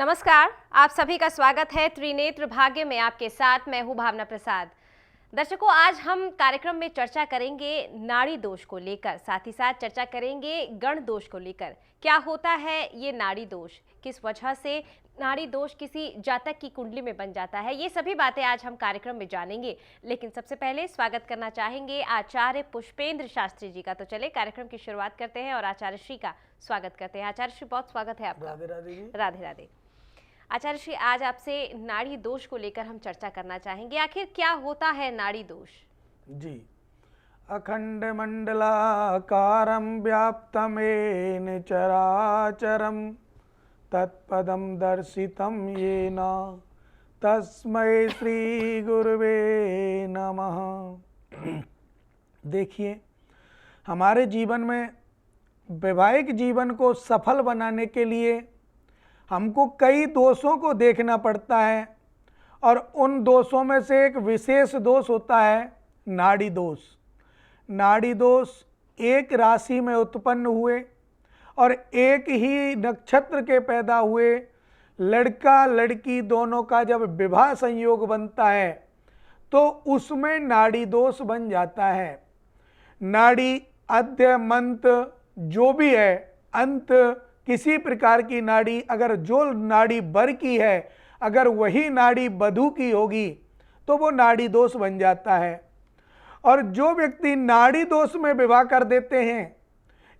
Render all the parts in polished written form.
नमस्कार, आप सभी का स्वागत है त्रिनेत्र भाग्य में। आपके साथ मैं हूं भावना प्रसाद। दर्शकों, आज हम कार्यक्रम में चर्चा करेंगे नाड़ी दोष को लेकर, साथ ही साथ चर्चा करेंगे गण दोष को लेकर। क्या होता है ये नाड़ी दोष, किस वजह से नाड़ी दोष किसी जातक की कुंडली में बन जाता है, ये सभी बातें आज हम कार्यक्रम में जानेंगे। लेकिन सबसे पहले स्वागत करना चाहेंगे आचार्य पुष्पेंद्र शास्त्री जी का। तो चले कार्यक्रम की शुरुआत करते हैं और आचार्य श्री का स्वागत करते हैं। आचार्य श्री, बहुत स्वागत है आपका। राधे राधे जी। राधे राधे। आचार्य श्री, आज आपसे नाड़ी दोष को लेकर हम चर्चा करना चाहेंगे। आखिर क्या होता है नाड़ी दोष? जी, अखंड मंडलाकारं व्याप्तमेन चराचरं तत्पदं दर्शितं येन तस्मै श्री गुरुवे नमः। देखिए, हमारे जीवन में वैवाहिक जीवन को सफल बनाने के लिए हमको कई दोषों को देखना पड़ता है और उन दोषों में से एक विशेष दोष होता है नाड़ी दोष। नाड़ी दोष एक राशि में उत्पन्न हुए और एक ही नक्षत्र के पैदा हुए लड़का लड़की दोनों का जब विवाह संयोग बनता है तो उसमें नाड़ी दोष बन जाता है। नाड़ी अद्य मंत जो भी है, अंत किसी प्रकार की नाड़ी, अगर जो नाड़ी बर की है अगर वही नाड़ी बधू की होगी तो वो नाड़ी दोष बन जाता है। और जो व्यक्ति नाड़ी दोष में विवाह कर देते हैं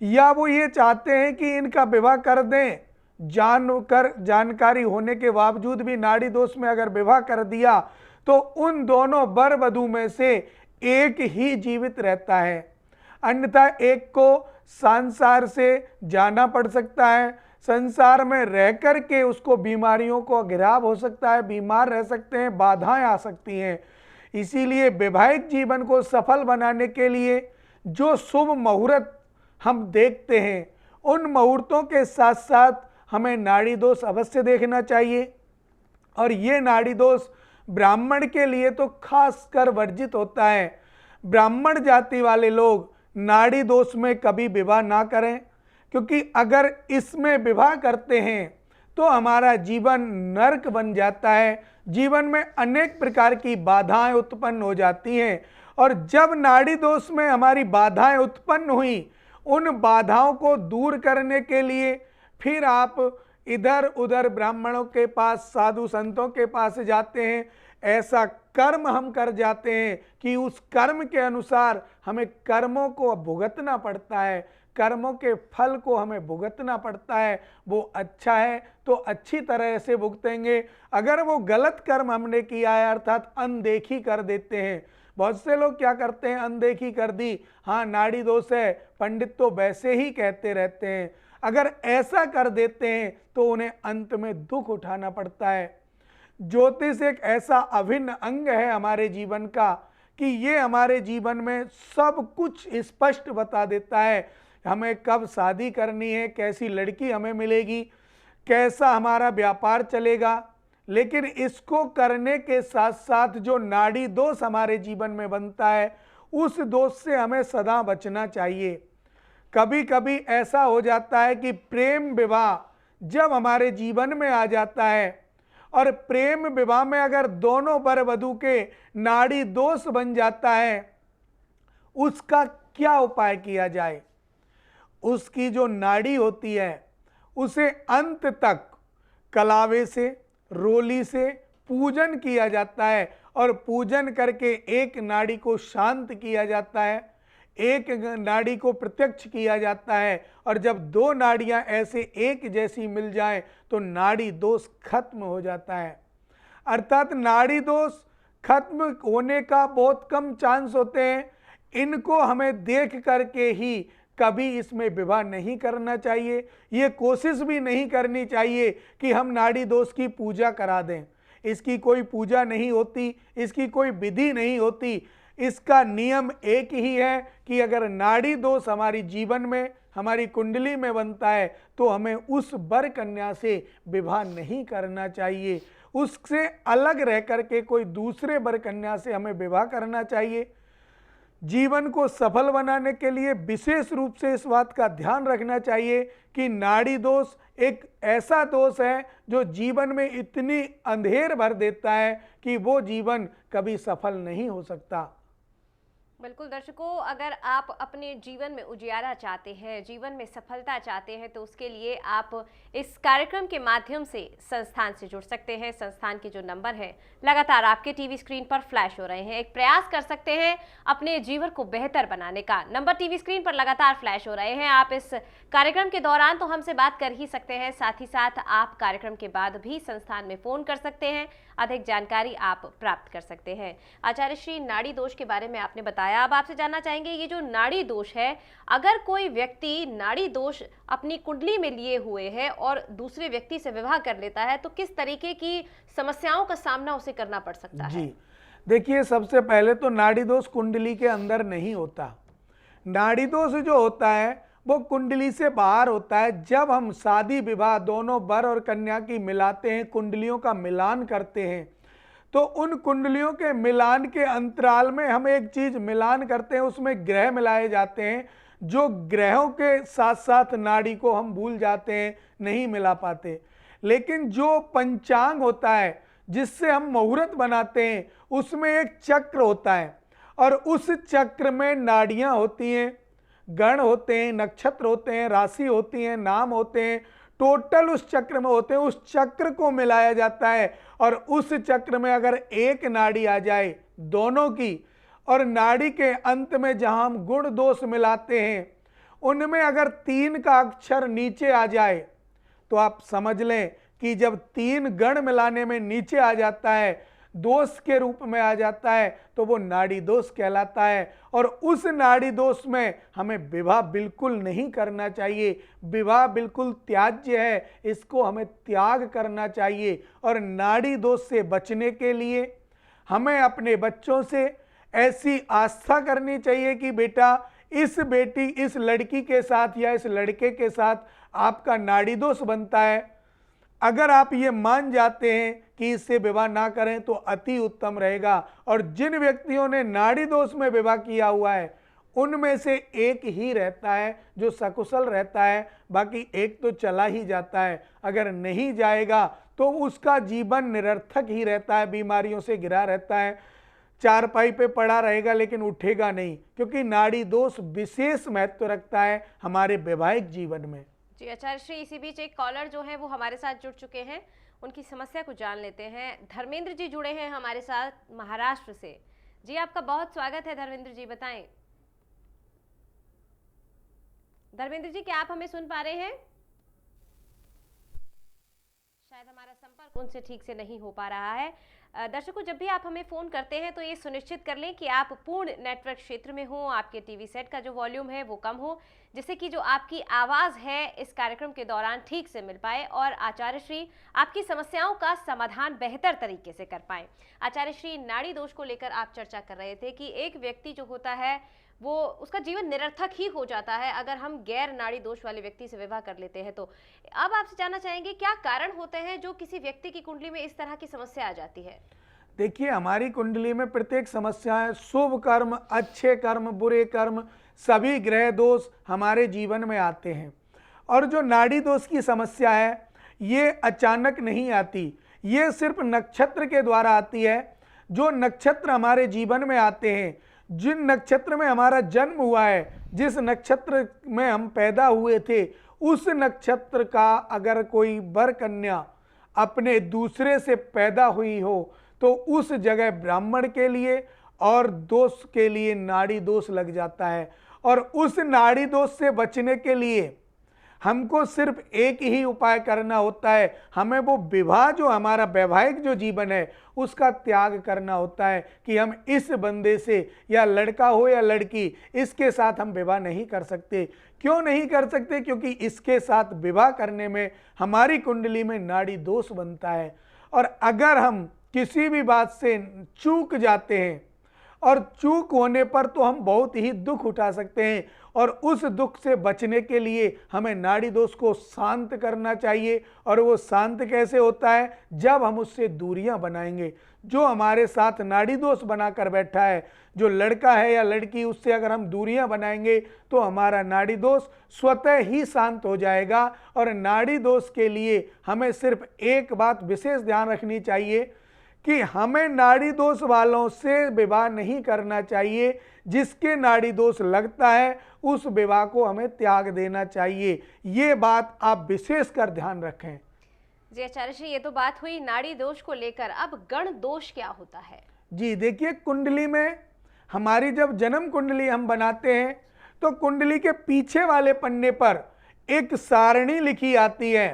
या वो ये चाहते हैं कि इनका विवाह कर दें, जानकारी होने के बावजूद भी नाड़ी दोष में अगर विवाह कर दिया तो उन दोनों वर वधू में से एक ही जीवित रहता है, अन्यथा एक को संसार से जाना पड़ सकता है। संसार में रह कर के उसको बीमारियों को घिराव हो सकता है, बीमार रह सकते हैं, बाधाएं आ सकती हैं। इसीलिए वैवाहिक जीवन को सफल बनाने के लिए जो शुभ मुहूर्त हम देखते हैं उन मुहूर्तों के साथ साथ हमें नाड़ी दोष अवश्य देखना चाहिए। और ये नाड़ी दोष ब्राह्मण के लिए तो खासकर वर्जित होता है। ब्राह्मण जाति वाले लोग नाड़ी दोष में कभी विवाह ना करें, क्योंकि अगर इसमें विवाह करते हैं तो हमारा जीवन नरक बन जाता है, जीवन में अनेक प्रकार की बाधाएं उत्पन्न हो जाती हैं। और जब नाड़ी दोष में हमारी बाधाएं उत्पन्न हुई, उन बाधाओं को दूर करने के लिए फिर आप इधर उधर ब्राह्मणों के पास, साधु संतों के पास जाते हैं। ऐसा कर्म हम कर जाते हैं कि उस कर्म के अनुसार हमें कर्मों को भुगतना पड़ता है, कर्मों के फल को हमें भुगतना पड़ता है। वो अच्छा है तो अच्छी तरह से भुगतेंगे, अगर वो गलत कर्म हमने किया है अर्थात अनदेखी कर देते हैं। बहुत से लोग क्या करते हैं, अनदेखी कर दी, हाँ नाड़ी दोष है, पंडित तो वैसे ही कहते रहते हैं। अगर ऐसा कर देते हैं तो उन्हें अंत में दुख उठाना पड़ता है। ज्योतिष एक ऐसा अभिन्न अंग है हमारे जीवन का कि ये हमारे जीवन में सब कुछ स्पष्ट बता देता है। हमें कब शादी करनी है, कैसी लड़की हमें मिलेगी, कैसा हमारा व्यापार चलेगा। लेकिन इसको करने के साथ साथ जो नाड़ी दोष हमारे जीवन में बनता है उस दोष से हमें सदा बचना चाहिए। कभी कभी ऐसा हो जाता है कि प्रेम विवाह जब हमारे जीवन में आ जाता है और प्रेम विवाह में अगर दोनों वर वधू के नाड़ी दोष बन जाता है, उसका क्या उपाय किया जाए। उसकी जो नाड़ी होती है उसे अंत तक कलावे से, रोली से पूजन किया जाता है और पूजन करके एक नाड़ी को शांत किया जाता है, एक नाड़ी को प्रत्यक्ष किया जाता है। और जब दो नाड़ियां ऐसे एक जैसी मिल जाएं तो नाड़ी दोष खत्म हो जाता है। अर्थात नाड़ी दोष खत्म होने का बहुत कम चांस होते हैं। इनको हमें देख करके ही कभी इसमें विवाह नहीं करना चाहिए। ये कोशिश भी नहीं करनी चाहिए कि हम नाड़ी दोष की पूजा करा दें। इसकी कोई पूजा नहीं होती, इसकी कोई विधि नहीं होती। इसका नियम एक ही है कि अगर नाड़ी दोष हमारी जीवन में, हमारी कुंडली में बनता है तो हमें उस वर कन्या से विवाह नहीं करना चाहिए। उससे अलग रह करके कोई दूसरे वर कन्या से हमें विवाह करना चाहिए। जीवन को सफल बनाने के लिए विशेष रूप से इस बात का ध्यान रखना चाहिए कि नाड़ी दोष एक ऐसा दोष है जो जीवन में इतनी अंधेर भर देता है कि वो जीवन कभी सफल नहीं हो सकता। बिल्कुल दर्शकों, अगर आप अपने जीवन में उजियारा चाहते हैं, जीवन में सफलता चाहते हैं, तो उसके लिए आप इस कार्यक्रम के माध्यम से संस्थान से जुड़ सकते हैं। संस्थान के जो नंबर है लगातार आपके टीवी स्क्रीन पर फ्लैश हो रहे हैं। एक प्रयास कर सकते हैं अपने जीवन को बेहतर बनाने का। नंबर टीवी स्क्रीन पर लगातार फ्लैश हो रहे हैं। आप इस कार्यक्रम के दौरान तो हमसे बात कर ही सकते हैं, साथ ही साथ आप कार्यक्रम के बाद भी संस्थान में फोन कर सकते हैं, अधिक जानकारी आप प्राप्त कर सकते हैं। आचार्य श्री, नाड़ी दोष के बारे में आपने बताया, अब आपसे जानना चाहेंगे ये जो नाड़ी दोष है, अगर कोई व्यक्ति नाड़ी दोष अपनी कुंडली में लिए हुए है और दूसरे व्यक्ति से विवाह कर लेता है तो किस तरीके की समस्याओं का सामना उसे करना पड़ सकता है? जी देखिए, सबसे पहले तो नाड़ी दोष कुंडली के अंदर नहीं होता। नाड़ी दोष जो होता है वो कुंडली से बाहर होता है। जब हम शादी विवाह दोनों वर और कन्या की मिलाते हैं, कुंडलियों का मिलान करते हैं, तो उन कुंडलियों के मिलान के अंतराल में हम एक चीज मिलान करते हैं, उसमें ग्रह मिलाए जाते हैं। जो ग्रहों के साथ साथ नाड़ी को हम भूल जाते हैं, नहीं मिला पाते। लेकिन जो पंचांग होता है जिससे हम मुहूर्त बनाते हैं, उसमें एक चक्र होता है और उस चक्र में नाड़ियां होती हैं, गण होते हैं, नक्षत्र होते हैं, राशि होती हैं, नाम होते हैं, टोटल उस चक्र में होते हैं। उस चक्र को मिलाया जाता है और उस चक्र में अगर एक नाड़ी आ जाए दोनों की, और नाड़ी के अंत में जहां हम गुण दोष मिलाते हैं उनमें अगर 3 का अक्षर नीचे आ जाए तो आप समझ लें कि जब 3 गण मिलाने में नीचे आ जाता है, दोष के रूप में आ जाता है, तो वो नाड़ी दोष कहलाता है। और उस नाड़ी दोष में हमें विवाह बिल्कुल नहीं करना चाहिए। विवाह बिल्कुल त्याज्य है, इसको हमें त्याग करना चाहिए। और नाड़ी दोष से बचने के लिए हमें अपने बच्चों से ऐसी आस्था करनी चाहिए कि बेटा, इस लड़की के साथ या इस लड़के के साथ आपका नाड़ी दोष बनता है। अगर आप ये मान जाते हैं कि इससे विवाह ना करें तो अति उत्तम रहेगा। और जिन व्यक्तियों ने नाड़ी दोष में विवाह किया हुआ है उनमें से एक ही रहता है जो सकुशल रहता है, बाकी एक तो चला ही जाता है। अगर नहीं जाएगा तो उसका जीवन निरर्थक ही रहता है, बीमारियों से घिरा रहता है, चारपाई पे पड़ा रहेगा लेकिन उठेगा नहीं, क्योंकि नाड़ी दोष विशेष महत्व रखता है हमारे वैवाहिक जीवन में। जी आचार्य श्री, इसी बीच एक कॉलर जो है वो हमारे साथ जुड़ चुके हैं, उनकी समस्या को जान लेते हैं। धर्मेंद्र जी जुड़े हैं हमारे साथ महाराष्ट्र से। जी आपका बहुत स्वागत है धर्मेंद्र जी, बताएं। धर्मेंद्र जी, क्या आप हमें सुन पा रहे हैं? शायद हमारा संपर्क उनसे ठीक से नहीं हो पा रहा है। दर्शकों, जब भी आप हमें फ़ोन करते हैं तो ये सुनिश्चित कर लें कि आप पूर्ण नेटवर्क क्षेत्र में हो, आपके टीवी सेट का जो वॉल्यूम है वो कम हो, जिससे कि जो आपकी आवाज़ है इस कार्यक्रम के दौरान ठीक से मिल पाए और आचार्य श्री आपकी समस्याओं का समाधान बेहतर तरीके से कर पाए। आचार्य श्री, नाड़ी दोष को लेकर आप चर्चा कर रहे थे कि एक व्यक्ति जो होता है वो उसका जीवन निरर्थक ही हो जाता है अगर हम गैर नाड़ी दोष वाले व्यक्ति से विवाह कर लेते हैं। तो अब आपसे जानना चाहेंगे क्या कारण होते हैं जो किसी व्यक्ति की कुंडली में इस तरह की समस्या आ जाती है? देखिए, हमारी कुंडली में प्रत्येक समस्याएं, शुभ कर्म, अच्छे कर्म, बुरे कर्म, सभी ग्रह दोष हमारे जीवन में आते हैं। और जो नाड़ी दोष की समस्या है ये अचानक नहीं आती, ये सिर्फ नक्षत्र के द्वारा आती है। जो नक्षत्र हमारे जीवन में आते हैं, जिन नक्षत्र में हमारा जन्म हुआ है, जिस नक्षत्र में हम पैदा हुए थे, उस नक्षत्र का अगर कोई वर कन्या अपने दूसरे से पैदा हुई हो तो उस जगह ब्राह्मण के लिए और दोष के लिए नाड़ी दोष लग जाता है। और उस नाड़ी दोष से बचने के लिए हमको सिर्फ एक ही उपाय करना होता है, हमें वो विवाह जो हमारा वैवाहिक जो जीवन है उसका त्याग करना होता है कि हम इस बंदे से, या लड़का हो या लड़की, इसके साथ हम विवाह नहीं कर सकते। क्यों नहीं कर सकते? क्योंकि इसके साथ विवाह करने में हमारी कुंडली में नाड़ी दोष बनता है। और अगर हम किसी भी बात से चूक जाते हैं और चूक होने पर तो हम बहुत ही दुख उठा सकते हैं, और उस दुख से बचने के लिए हमें नाड़ी दोष को शांत करना चाहिए। और वो शांत कैसे होता है? जब हम उससे दूरियां बनाएंगे। जो हमारे साथ नाड़ी दोष बनाकर बैठा है, जो लड़का है या लड़की, उससे अगर हम दूरियां बनाएंगे तो हमारा नाड़ी दोष स्वतः ही शांत हो जाएगा। और नाड़ी दोष के लिए हमें सिर्फ एक बात विशेष ध्यान रखनी चाहिए कि हमें नाड़ी दोष वालों से विवाह नहीं करना चाहिए। जिसके नाड़ी दोष लगता है उस विवाह को हमें त्याग देना चाहिए। ये बात आप विशेष कर ध्यान रखें। जी आचार्य जी, ये तो बात हुई नाड़ी दोष को लेकर। अब गण दोष क्या होता है? जी देखिए, कुंडली में हमारी जब जन्म कुंडली हम बनाते हैं तो कुंडली के पीछे वाले पन्ने पर एक सारणी लिखी आती है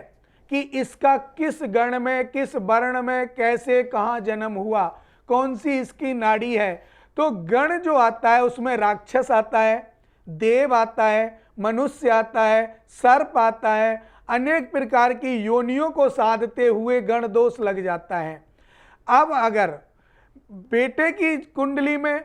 कि इसका किस गण में, किस वर्ण में, कैसे, कहाँ जन्म हुआ, कौन सी इसकी नाड़ी है। तो गण जो आता है उसमें राक्षस आता है, देव आता है, मनुष्य आता है, सर्प आता है, अनेक प्रकार की योनियों को साधते हुए गण दोष लग जाता है। अब अगर बेटे की कुंडली में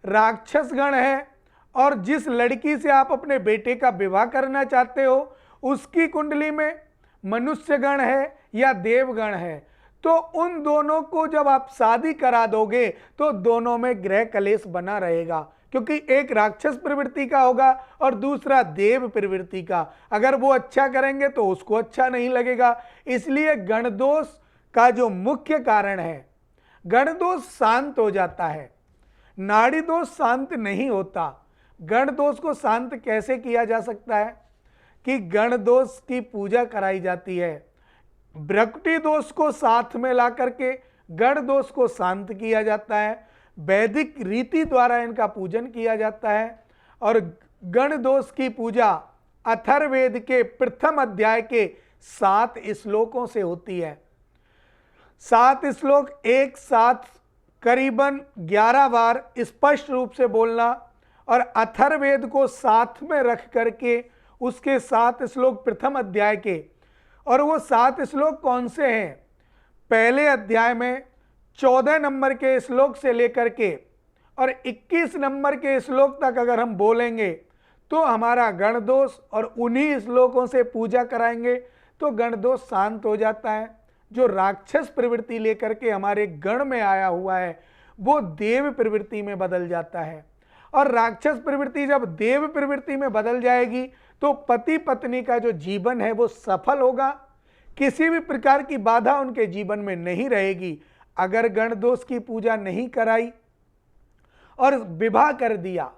राक्षस गण है और जिस लड़की से आप अपने बेटे का विवाह करना चाहते हो उसकी कुंडली में मनुष्य गण है या देवगण है, तो उन दोनों को जब आप शादी करा दोगे तो दोनों में ग्रह कलेश बना रहेगा, क्योंकि एक राक्षस प्रवृत्ति का होगा और दूसरा देव प्रवृत्ति का। अगर वो अच्छा करेंगे तो उसको अच्छा नहीं लगेगा। इसलिए गणदोष का जो मुख्य कारण है, गणदोष शांत हो जाता है, नाड़ी दोष शांत नहीं होता। गण दोष को शांत कैसे किया जा सकता है कि गण दोष की पूजा कराई जाती है। भ्रकुटी दोष को साथ में ला करके गण दोष को शांत किया जाता है। वैदिक रीति द्वारा इनका पूजन किया जाता है। और गण दोष की पूजा अथर्ववेद के प्रथम अध्याय के 7 श्लोकों से होती है। 7 श्लोक एक साथ करीबन 11 बार स्पष्ट रूप से बोलना और अथर्ववेद को साथ में रख करके उसके 7 श्लोक प्रथम अध्याय के, और वो 7 श्लोक कौन से हैं? पहले अध्याय में 14 नंबर के श्लोक से लेकर के और 21 नंबर के श्लोक तक अगर हम बोलेंगे तो हमारा गणदोष, और उन्हीं श्लोकों से पूजा कराएंगे तो गणदोष शांत हो जाता है। जो राक्षस प्रवृत्ति लेकर के हमारे गण में आया हुआ है वो देव प्रवृत्ति में बदल जाता है। और राक्षस प्रवृत्ति जब देव प्रवृत्ति में बदल जाएगी तो पति पत्नी का जो जीवन है वो सफल होगा, किसी भी प्रकार की बाधा उनके जीवन में नहीं रहेगी। अगर गण दोष की पूजा नहीं कराई और विवाह कर दिया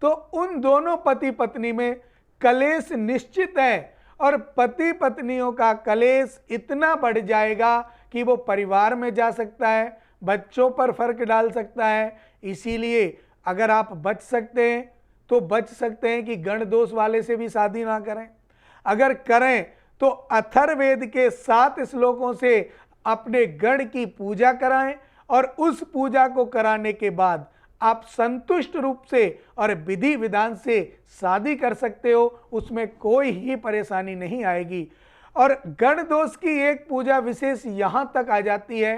तो उन दोनों पति पत्नी में कलेश निश्चित है, और पति पत्नियों का कलेश इतना बढ़ जाएगा कि वो परिवार में जा सकता है, बच्चों पर फर्क डाल सकता है। इसीलिए अगर आप बच सकते हैं तो बच सकते हैं कि गण दोष वाले से भी शादी ना करें। अगर करें तो अथर्ववेद के 7 श्लोकों से अपने गण की पूजा कराएं, और उस पूजा को कराने के बाद आप संतुष्ट रूप से और विधि विधान से शादी कर सकते हो, उसमें कोई ही परेशानी नहीं आएगी। और गण दोष की एक पूजा विशेष यहाँ तक आ जाती है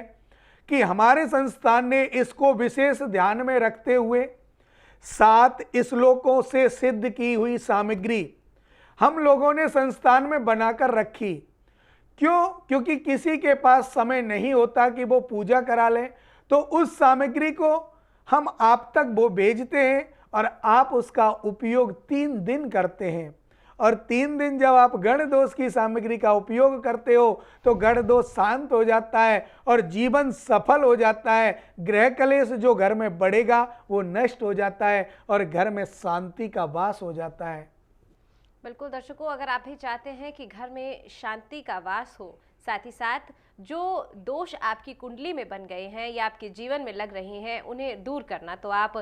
कि हमारे संस्थान ने इसको विशेष ध्यान में रखते हुए 7 श्लोकों से सिद्ध की हुई सामग्री हम लोगों ने संस्थान में बनाकर रखी। क्यों? क्योंकि किसी के पास समय नहीं होता कि वो पूजा करा ले, तो उस सामग्री को हम आप तक वो भेजते हैं और आप उसका उपयोग 3 दिन करते हैं। और 3 दिन जब आप गण दोष की सामग्री का उपयोग करते हो तो गण दोष शांत हो जाता है और जीवन सफल हो जाता है। ग्रह कलेश जो घर में बढ़ेगा वो नष्ट हो जाता है और घर में शांति का वास हो जाता है। बिल्कुल दर्शकों, अगर आप भी चाहते हैं कि घर में शांति का वास हो, साथ ही साथ जो दोष आपकी कुंडली में बन गए हैं या आपके जीवन में लग रहे हैं उन्हें दूर करना, तो आप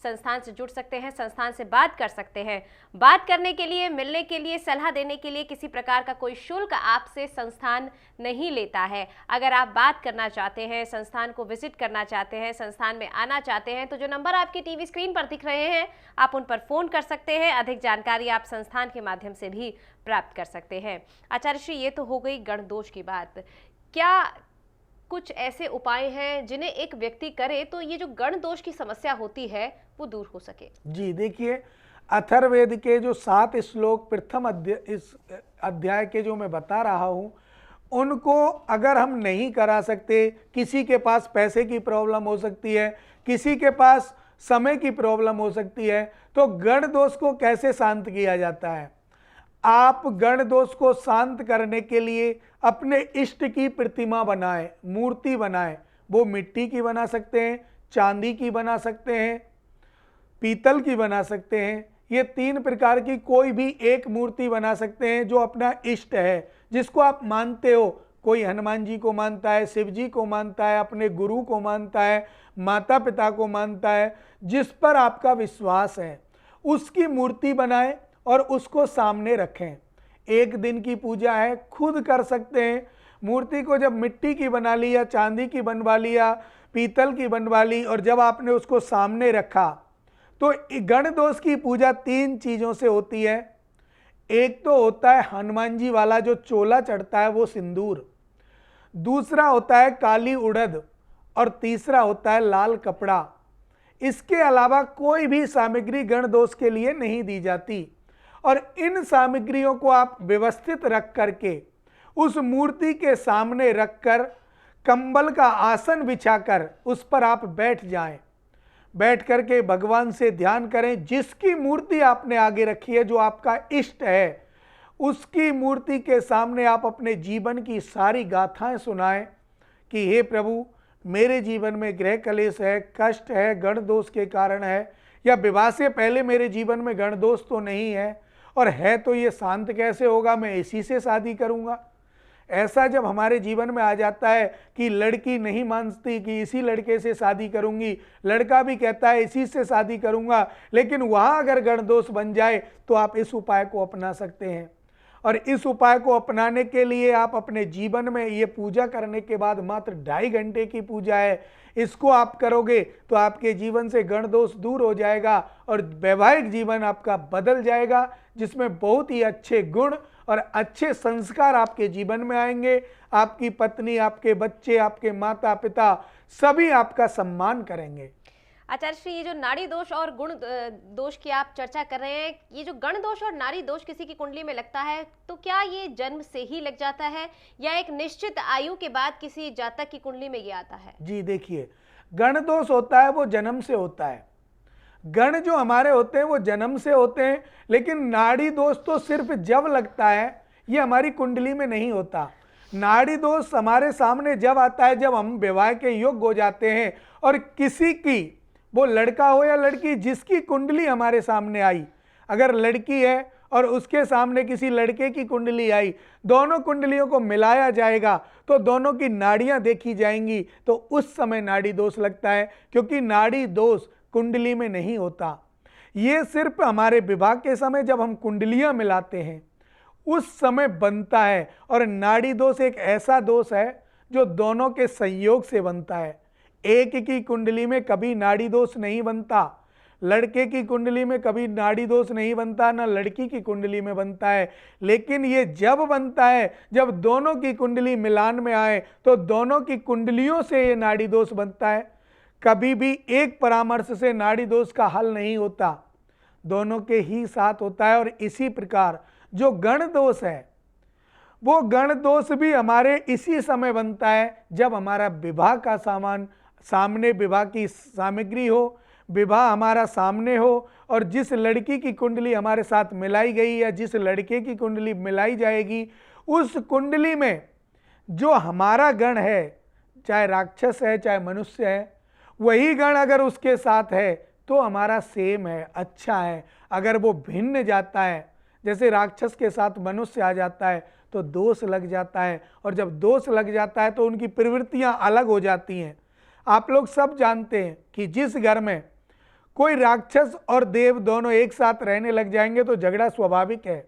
संस्थान से जुड़ सकते हैं, संस्थान से बात कर सकते हैं। बात करने के लिए, मिलने के लिए, सलाह देने के लिए किसी प्रकार का कोई शुल्क आपसे संस्थान नहीं लेता है। अगर आप बात करना चाहते हैं, संस्थान को विजिट करना चाहते हैं, संस्थान में आना चाहते हैं, तो जो नंबर आपकी टीवी स्क्रीन पर दिख रहे हैं आप उन पर फोन कर सकते हैं। अधिक जानकारी आप संस्थान के माध्यम से भी प्राप्त कर सकते हैं। आचार्य श्री, ये तो हो गई गण दोष की बात। क्या कुछ ऐसे उपाय हैं जिन्हें एक व्यक्ति करे तो ये जो गण दोष की समस्या होती है वो दूर हो सके? जी देखिए, अथर्ववेद के जो 7 श्लोक प्रथम इस अध्याय के जो मैं बता रहा हूँ, उनको अगर हम नहीं करा सकते, किसी के पास पैसे की प्रॉब्लम हो सकती है, किसी के पास समय की प्रॉब्लम हो सकती है, तो गण दोष को कैसे शांत किया जाता है? आप गण दोष को शांत करने के लिए अपने इष्ट की प्रतिमा बनाएं, मूर्ति बनाएं। वो मिट्टी की बना सकते हैं, चांदी की बना सकते हैं, पीतल की बना सकते हैं। ये 3 प्रकार की कोई भी एक मूर्ति बना सकते हैं जो अपना इष्ट है, जिसको आप मानते हो। कोई हनुमान जी को मानता है, शिव जी को मानता है, अपने गुरु को मानता है, माता पिता को मानता है, जिस पर आपका विश्वास है, उसकी मूर्ति बनाएं और उसको सामने रखें। 1 दिन की पूजा है, खुद कर सकते हैं। मूर्ति को जब मिट्टी की बना ली या चांदी की बनवा लिया, पीतल की बनवा ली, और जब आपने उसको सामने रखा, तो गण दोष की पूजा 3 चीज़ों से होती है। एक तो होता है हनुमान जी वाला जो चोला चढ़ता है वो सिंदूर, दूसरा होता है काली उड़द, और तीसरा होता है लाल कपड़ा। इसके अलावा कोई भी सामग्री गण दोष के लिए नहीं दी जाती। और इन सामग्रियों को आप व्यवस्थित रख करके उस मूर्ति के सामने रखकर कंबल का आसन बिछाकर उस पर आप बैठ जाएं। बैठ करके भगवान से ध्यान करें। जिसकी मूर्ति आपने आगे रखी है, जो आपका इष्ट है, उसकी मूर्ति के सामने आप अपने जीवन की सारी गाथाएं सुनाएं कि हे प्रभु, मेरे जीवन में गृह कलेश है, कष्ट है, गण दोष के कारण है, या विवाह से पहले मेरे जीवन में गण दोष तो नहीं है, और है तो ये शांत कैसे होगा, मैं इसी से शादी करूंगा। ऐसा जब हमारे जीवन में आ जाता है कि लड़की नहीं मानती कि इसी लड़के से शादी करूंगी, लड़का भी कहता है इसी से शादी करूंगा, लेकिन वहां अगर गण दोष बन जाए तो आप इस उपाय को अपना सकते हैं। और इस उपाय को अपनाने के लिए आप अपने जीवन में, ये पूजा करने के बाद मात्र 2.5 घंटे की पूजा है, इसको आप करोगे तो आपके जीवन से गण दोष दूर हो जाएगा और वैवाहिक जीवन आपका बदल जाएगा, जिसमें बहुत ही अच्छे गुण और अच्छे संस्कार आपके जीवन में आएंगे। आपकी पत्नी, आपके बच्चे, आपके माता पिता सभी आपका सम्मान करेंगे। आचार्य श्री, ये जो नाड़ी दोष और गुण दोष की आप चर्चा कर रहे हैं, ये जो गण दोष और नाड़ी दोष किसी की कुंडली में लगता है तो क्या ये जन्म से ही लग जाता है या एक निश्चित आयु के बाद किसी जातक की कुंडली में ये आता है? जी देखिए, गण दोष होता है वो जन्म से होता है। गण जो हमारे होते हैं वो जन्म से होते हैं, लेकिन नाड़ी दोष तो सिर्फ जब लगता है, ये हमारी कुंडली में नहीं होता। नाड़ी दोष हमारे सामने जब आता है जब हम विवाह के योग्य हो जाते हैं, और किसी की, वो लड़का हो या लड़की, जिसकी कुंडली हमारे सामने आई, अगर लड़की है और उसके सामने किसी लड़के की कुंडली आई, दोनों कुंडलियों को मिलाया जाएगा तो दोनों की नाड़ियां देखी जाएंगी, तो उस समय नाड़ी दोष लगता है। क्योंकि नाड़ी दोष कुंडली में नहीं होता, ये सिर्फ हमारे विवाह के समय जब हम कुंडलियां मिलाते हैं उस समय बनता है। और नाड़ी दोष एक ऐसा दोष है जो दोनों के संयोग से बनता है। एक की कुंडली में कभी नाड़ी दोष नहीं बनता, लड़के की कुंडली में कभी नाड़ी दोष नहीं बनता, ना लड़की की कुंडली में बनता है। लेकिन ये जब बनता है जब दोनों की कुंडली मिलान में आए, तो दोनों की कुंडलियों से ये नाड़ी दोष बनता है। कभी भी एक परामर्श से नाड़ी दोष का हल नहीं होता, दोनों के ही साथ होता है। और इसी प्रकार जो गण दोष है, वो गण दोष भी हमारे इसी समय बनता है जब हमारा विवाह का सामने विवाह की सामग्री हो, विवाह हमारा सामने हो, और जिस लड़की की कुंडली हमारे साथ मिलाई गई या जिस लड़के की कुंडली मिलाई जाएगी, उस कुंडली में जो हमारा गण है, चाहे राक्षस है चाहे मनुष्य है, वही गण अगर उसके साथ है तो हमारा सेम है, अच्छा है। अगर वो भिन्न जाता है, जैसे राक्षस के साथ मनुष्य आ जाता है, तो दोष लग जाता है। और जब दोष लग जाता है तो उनकी प्रवृत्तियां अलग हो जाती हैं। आप लोग सब जानते हैं कि जिस घर में कोई राक्षस और देव दोनों एक साथ रहने लग जाएंगे तो झगड़ा स्वाभाविक है।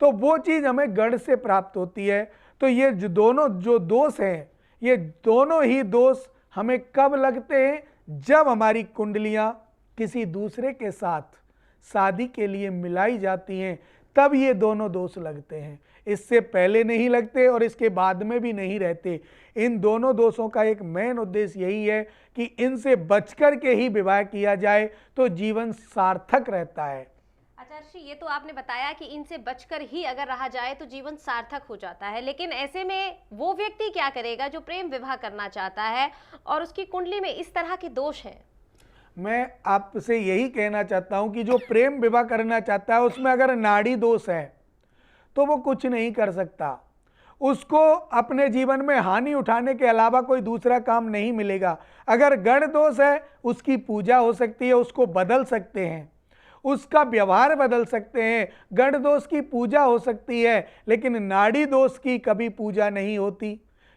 तो वो चीज़ हमें गण से प्राप्त होती है। तो ये जो दोनों जो दोष हैं, ये दोनों ही दोष हमें कब लगते हैं? जब हमारी कुंडलियां किसी दूसरे के साथ शादी के लिए मिलाई जाती हैं, तब ये दोनों दोष लगते हैं। इससे पहले नहीं लगते और इसके बाद में भी नहीं रहते। इन दोनों दोषों का एक मेन उद्देश्य यही है कि इनसे बचकर के ही विवाह किया जाए तो जीवन सार्थक रहता है। आचार्य श्री, ये तो आपने बताया कि इनसे बचकर ही अगर रहा जाए तो जीवन सार्थक हो जाता है, लेकिन ऐसे में वो व्यक्ति क्या करेगा जो प्रेम विवाह करना चाहता है और उसकी कुंडली में इस तरह के दोष हैं? मैं आपसे यही कहना चाहता हूं कि जो प्रेम विवाह करना चाहता है उसमें अगर नाड़ी दोष है तो वो कुछ नहीं कर सकता। उसको अपने जीवन में हानि उठाने के अलावा कोई दूसरा काम नहीं मिलेगा। अगर गण दोष है उसकी पूजा हो सकती है, उसको बदल सकते हैं, उसका व्यवहार बदल सकते हैं, गण दोष की पूजा हो सकती है, लेकिन नाड़ी दोष की कभी पूजा नहीं होती।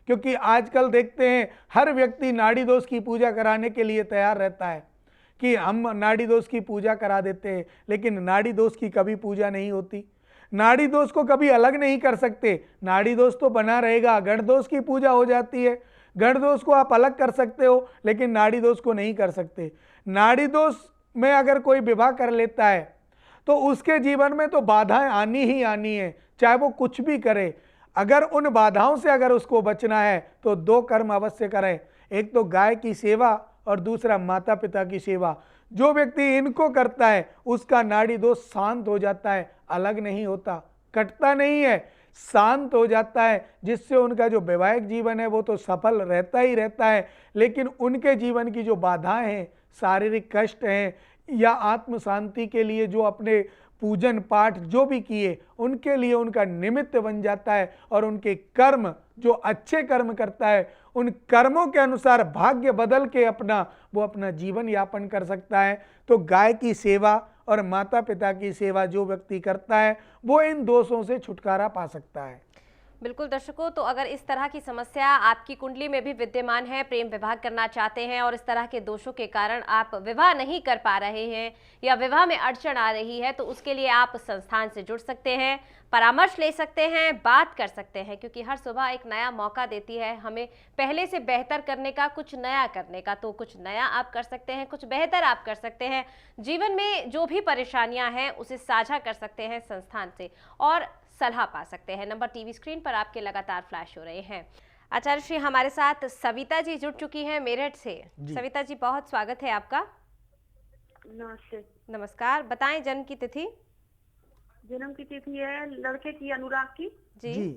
क्योंकि आजकल देखते हैं हर व्यक्ति नाड़ी दोष की पूजा कराने के लिए तैयार रहता है कि हम नाड़ी दोष की पूजा करा देते हैं, लेकिन नाड़ी दोष की कभी पूजा नहीं होती। नाड़ी दोष को कभी अलग नहीं कर सकते, नाड़ी दोष तो बना रहेगा। गण दोष की पूजा हो जाती है, गण दोष को आप अलग कर सकते हो लेकिन नाड़ी दोष को नहीं कर सकते। नाड़ी दोष में अगर कोई विवाह कर लेता है तो उसके जीवन में तो बाधाएं आनी ही आनी है, चाहे वो कुछ भी करे। अगर उन बाधाओं से अगर उसको बचना है तो दो कर्म अवश्य करें, एक तो गाय की सेवा और दूसरा माता पिता की सेवा। जो व्यक्ति इनको करता है उसका नाड़ी दोष शांत हो जाता है, अलग नहीं होता, कटता नहीं है, शांत हो जाता है, जिससे उनका जो वैवाहिक जीवन है वो तो सफल रहता ही रहता है, लेकिन उनके जीवन की जो बाधाएं हैं, शारीरिक कष्ट हैं या आत्म शांति के लिए जो अपने पूजन पाठ जो भी किए उनके लिए उनका निमित्त बन जाता है और उनके कर्म जो अच्छे कर्म करता है उन कर्मों के अनुसार भाग्य बदल के वो अपना जीवन यापन कर सकता है। तो गाय की सेवा और माता पिता की सेवा जो व्यक्ति करता है वो इन दोषों से छुटकारा पा सकता है। बिल्कुल दर्शकों, तो अगर इस तरह की समस्या आपकी कुंडली में भी विद्यमान है, प्रेम विवाह करना चाहते हैं और इस तरह के दोषों के कारण आप विवाह नहीं कर पा रहे हैं या विवाह में अड़चन आ रही है, तो उसके लिए आप संस्थान से जुड़ सकते हैं, परामर्श ले सकते हैं, बात कर सकते हैं, क्योंकि हर सुबह एक नया मौका देती है हमें पहले से बेहतर करने का, कुछ नया करने का। तो कुछ नया आप कर सकते हैं, कुछ बेहतर आप कर सकते हैं। जीवन में जो भी परेशानियां हैं उसे साझा कर सकते हैं संस्थान से और सलाह पा सकते हैं। नंबर टीवी स्क्रीन पर आपके लगातार फ्लैश हो रहे हैं। आचार्य श्री, हमारे साथ सविता जी जुड़ चुकी हैं मेरठ से। सविता जी, बहुत स्वागत है आपका। नमस्ते। नमस्कार, बताएं जन्म की तिथि। जन्म की तिथि है लड़के की अनुराग की जी।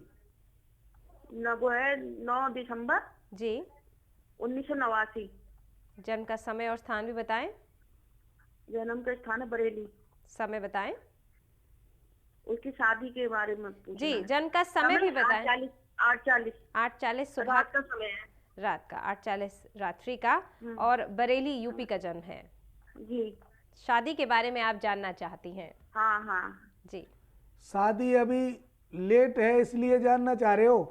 वो है 9 दिसंबर जी 1989। जन्म का समय और स्थान भी बताएं। जन्म का स्थान है बरेली। समय बताएं। उसकी शादी के बारे में पूछना जी, है। जन्म का समय भी बताएं। 8:40 8:40 सुबह रात का समय है। रात का 8:40 रात्रि का, और बरेली यूपी का जन्म है। जी। शादी के बारे में आप जानना चाहती हैं? हाँ हाँ जी। शादी अभी लेट है इसलिए जानना चाह रहे हो?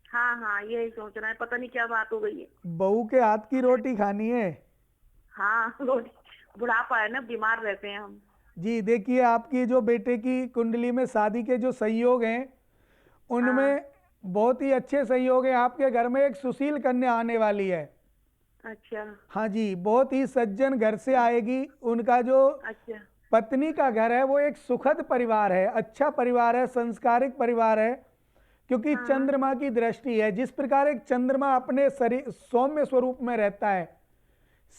हाँ हाँ, यही सोच रहा है, पता नहीं क्या बात हो गई है। बहू के हाथ की रोटी खानी है। हाँ, बुढ़ापा है ना, बीमार रहते हैं हम। जी देखिए, आपकी जो बेटे की कुंडली में शादी के जो संयोग हैं उनमें बहुत ही अच्छे संयोग हैं। आपके घर में एक सुशील कन्या आने वाली है। अच्छा। हाँ जी, बहुत ही सज्जन घर से आएगी। उनका जो अच्छा। पत्नी का घर है वो एक सुखद परिवार है, अच्छा परिवार है, संस्कारिक परिवार है, क्योंकि चंद्रमा की दृष्टि है। जिस प्रकार एक चंद्रमा अपने शरीर सौम्य स्वरूप में रहता है,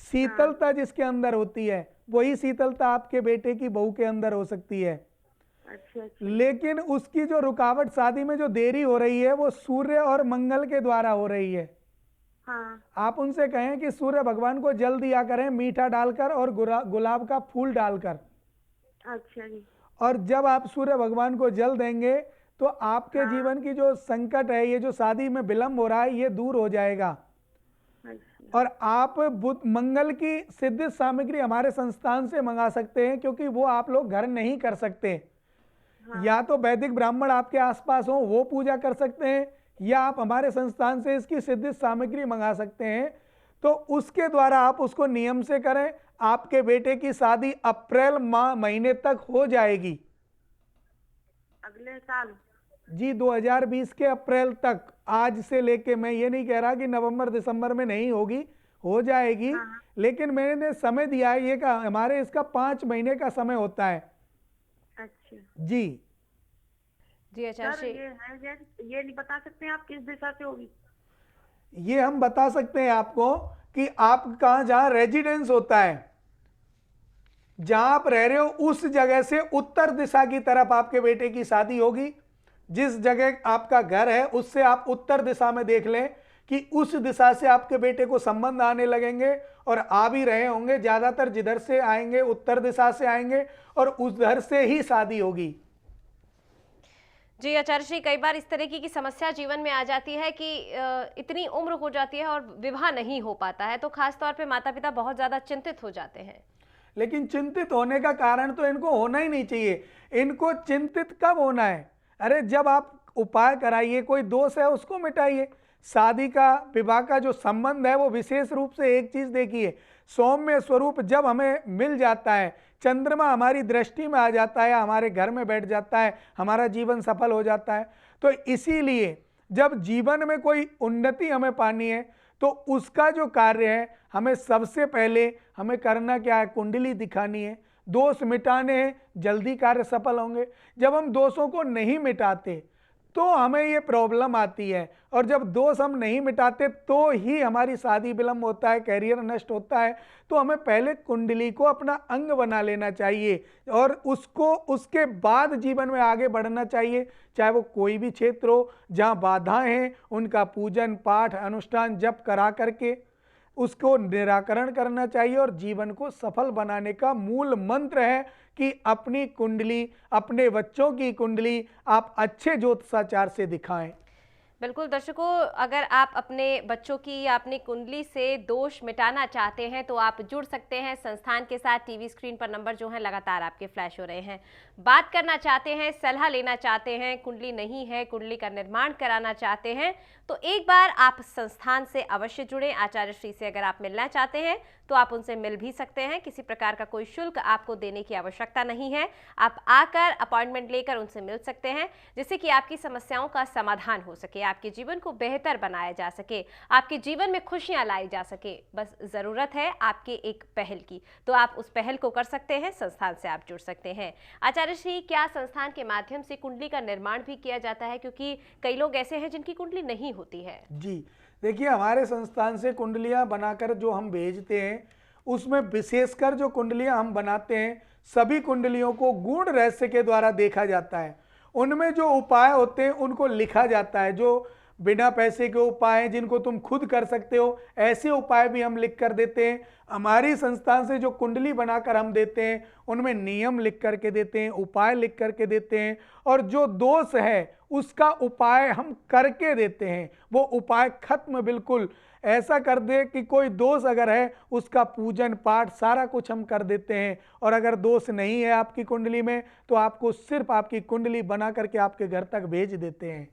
शीतलता जिसके अंदर होती है, वही शीतलता आपके बेटे की बहू के अंदर हो सकती है। अच्छा। लेकिन उसकी जो रुकावट, शादी में जो देरी हो रही है, वो सूर्य और मंगल के द्वारा हो रही है। हाँ। आप उनसे कहें कि सूर्य भगवान को जल दिया करें, मीठा डालकर और गुलाब का फूल डालकर। अच्छा जी। और जब आप सूर्य भगवान को जल देंगे तो आपके जीवन की जो संकट है, ये जो शादी में विलंब हो रहा है, ये दूर हो जाएगा। अच्छा। और आप बुध मंगल की सिद्ध सामग्री हमारे संस्थान से मंगा सकते हैं, क्योंकि वो आप लोग घर नहीं कर सकते। या तो वैदिक ब्राह्मण आपके आसपास हो, वो पूजा कर सकते हैं, या आप हमारे संस्थान से इसकी सिद्ध सामग्री मंगा सकते हैं। तो उसके द्वारा आप उसको नियम से करें। आपके बेटे की शादी अप्रैल महीने तक हो जाएगी। अगले साल? जी, 2020 के अप्रैल तक। आज से लेके, मैं ये नहीं कह रहा कि नवंबर दिसंबर में नहीं होगी, हो जाएगी। लेकिन मैंने समय दिया है, ये का हमारे इसका 5 महीने का समय होता है। अच्छा जी। जी आचार्य सर श्री, ये नहीं बता सकते हैं आप किस दिशा से होगी? ये हम बता सकते हैं आपको कि आपका जहां रेजिडेंस होता है, जहां आप रह रहे हो, उस जगह से उत्तर दिशा की तरफ आपके बेटे की शादी होगी। जिस जगह आपका घर है उससे आप उत्तर दिशा में देख लें कि उस दिशा से आपके बेटे को संबंध आने लगेंगे और आ भी रहे होंगे। ज्यादातर जिधर से आएंगे उत्तर दिशा से आएंगे और उधर से ही शादी होगी। जी आचार्य श्री, कई बार इस तरह की समस्या जीवन में आ जाती है कि इतनी उम्र हो जाती है और विवाह नहीं हो पाता है, तो खास तौर पे माता पिता बहुत ज्यादा चिंतित हो जाते हैं। लेकिन चिंतित होने का कारण तो इनको होना ही नहीं चाहिए। इनको चिंतित कब होना है? अरे जब आप उपाय कराइए, कोई दोष है उसको मिटाइए। शादी का, विवाह का जो संबंध है वो विशेष रूप से एक चीज देखिए, सौम्य स्वरूप जब हमें मिल जाता है, चंद्रमा हमारी दृष्टि में आ जाता है, हमारे घर में बैठ जाता है, हमारा जीवन सफल हो जाता है। तो इसीलिए जब जीवन में कोई उन्नति हमें पानी है तो उसका जो कार्य है, हमें सबसे पहले हमें करना क्या है? कुंडली दिखानी है, दोष मिटाने हैं, जल्दी कार्य सफल होंगे। जब हम दोषों को नहीं मिटाते तो हमें ये प्रॉब्लम आती है, और जब दोष हम नहीं मिटाते तो ही हमारी शादी विलंब होता है, कैरियर नष्ट होता है। तो हमें पहले कुंडली को अपना अंग बना लेना चाहिए और उसको, उसके बाद जीवन में आगे बढ़ना चाहिए। चाहे वो कोई भी क्षेत्र हो, जहाँ बाधाएं हैं उनका पूजन पाठ अनुष्ठान जप करा करके उसको निराकरण करना चाहिए। और जीवन को सफल बनाने का मूल मंत्र है कि अपनी कुंडली, अपने बच्चों की कुंडली आप अच्छे ज्योतिषाचार से दिखाएं। बिल्कुल दर्शकों, अगर आप अपने बच्चों की या अपनी कुंडली से दोष मिटाना चाहते हैं तो आप जुड़ सकते हैं संस्थान के साथ। टीवी स्क्रीन पर नंबर जो है लगातार आपके फ्लैश हो रहे हैं। बात करना चाहते हैं, सलाह लेना चाहते हैं, कुंडली नहीं है, कुंडली का निर्माण कराना चाहते हैं, तो एक बार आप संस्थान से अवश्य जुड़ें। आचार्य श्री से अगर आप मिलना चाहते हैं तो आप उनसे मिल भी सकते हैं। किसी प्रकार का कोई शुल्क आपको देने की आवश्यकता नहीं है। आप आकर अपॉइंटमेंट लेकर उनसे मिल सकते हैं, जिससे कि आपकी समस्याओं का समाधान हो सके, आपके जीवन को बेहतर बनाया जा सके, आपके जीवन में खुशियां लाई जा सके। बस ज़रूरत है आपके एक पहल की, तो आप उस पहल को कर सकते हैं। संस्थान से आप जुड़ सकते हैं। आचार्य श्री, क्या संस्थान के माध्यम से कुंडली का निर्माण भी किया जाता है? क्योंकि कई लोग ऐसे हैं जिनकी कुंडली नहीं होती है। जी देखिए, हमारे संस्थान से कुंडलियां बनाकर जो हम भेजते हैं, उसमें विशेषकर जो कुंडलियां हम बनाते हैं, सभी कुंडलियों को गूढ़ रहस्य के द्वारा देखा जाता है। उनमें जो उपाय होते हैं उनको लिखा जाता है। जो बिना पैसे के उपाय हैं, जिनको तुम खुद कर सकते हो, ऐसे उपाय भी हम लिख कर देते हैं। हमारी संस्थान से जो कुंडली बनाकर हम देते हैं उनमें नियम लिख करके देते हैं, उपाय लिख करके देते हैं, और जो दोष है उसका उपाय हम करके देते हैं। वो उपाय खत्म बिल्कुल ऐसा कर दे कि कोई दोष अगर है उसका पूजन पाठ सारा कुछ हम कर देते हैं। और अगर दोष नहीं है आपकी कुंडली में तो आपको सिर्फ आपकी कुंडली बना करके आपके घर तक भेज देते हैं।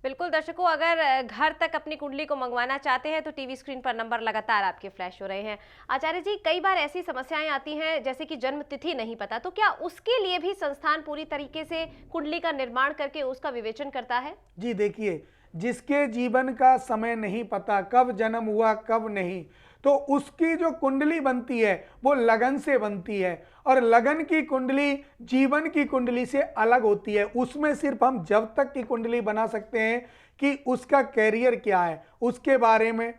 बिल्कुल दर्शकों, अगर घर तक अपनी कुंडली को मंगवाना चाहते हैं तो टीवी स्क्रीन पर नंबर लगातार आपके फ्लैश हो रहे हैं। आचार्य जी, कई बार ऐसी समस्याएं आती हैं जैसे कि जन्म तिथि नहीं पता, तो क्या उसके लिए भी संस्थान पूरी तरीके से कुंडली का निर्माण करके उसका विवेचन करता है? जी देखिए, जिसके जीवन का समय नहीं पता, कब जन्म हुआ कब नहीं, तो उसकी जो कुंडली बनती है वो लगन से बनती है। और लगन की कुंडली जीवन की कुंडली से अलग होती है। उसमें सिर्फ हम जब तक की कुंडली बना सकते हैं कि उसका कैरियर क्या है, उसके बारे में,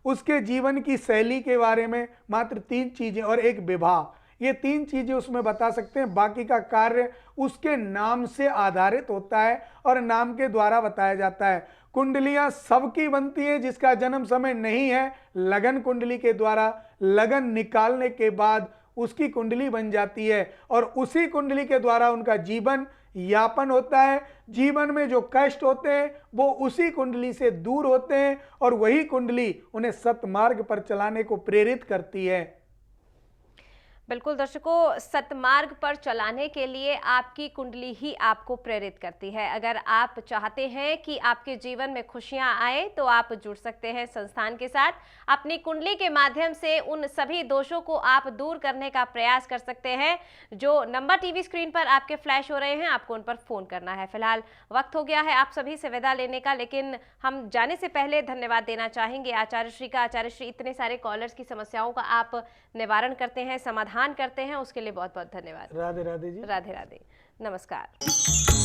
उसके जीवन की शैली के बारे में, मात्र 3 चीजें, और एक विवाह, ये 3 चीजें उसमें बता सकते हैं। बाकी का कार्य उसके नाम से आधारित होता है और नाम के द्वारा बताया जाता है। कुंडलियां सबकी बनती हैं, जिसका जन्म समय नहीं है, लगन कुंडली के द्वारा लगन निकालने के बाद उसकी कुंडली बन जाती है और उसी कुंडली के द्वारा उनका जीवन यापन होता है। जीवन में जो कष्ट होते हैं वो उसी कुंडली से दूर होते हैं और वही कुंडली उन्हें सतमार्ग पर चलाने को प्रेरित करती है। बिल्कुल दर्शकों, सतमार्ग पर चलाने के लिए आपकी कुंडली ही आपको प्रेरित करती है। अगर आप चाहते हैं कि आपके जीवन में खुशियां आए तो आप जुड़ सकते हैं संस्थान के साथ। अपनी कुंडली के माध्यम से उन सभी दोषों को आप दूर करने का प्रयास कर सकते हैं। जो नंबर टीवी स्क्रीन पर आपके फ्लैश हो रहे हैं, आपको उन पर फोन करना है। फिलहाल वक्त हो गया है आप सभी से विदा लेने का, लेकिन हम जाने से पहले धन्यवाद देना चाहेंगे आचार्य श्री का। आचार्य श्री, इतने सारे कॉलर्स की समस्याओं का आप निवारण करते हैं, समाधान करते हैं, उसके लिए बहुत बहुत धन्यवाद। राधे राधे जी। राधे राधे, नमस्कार।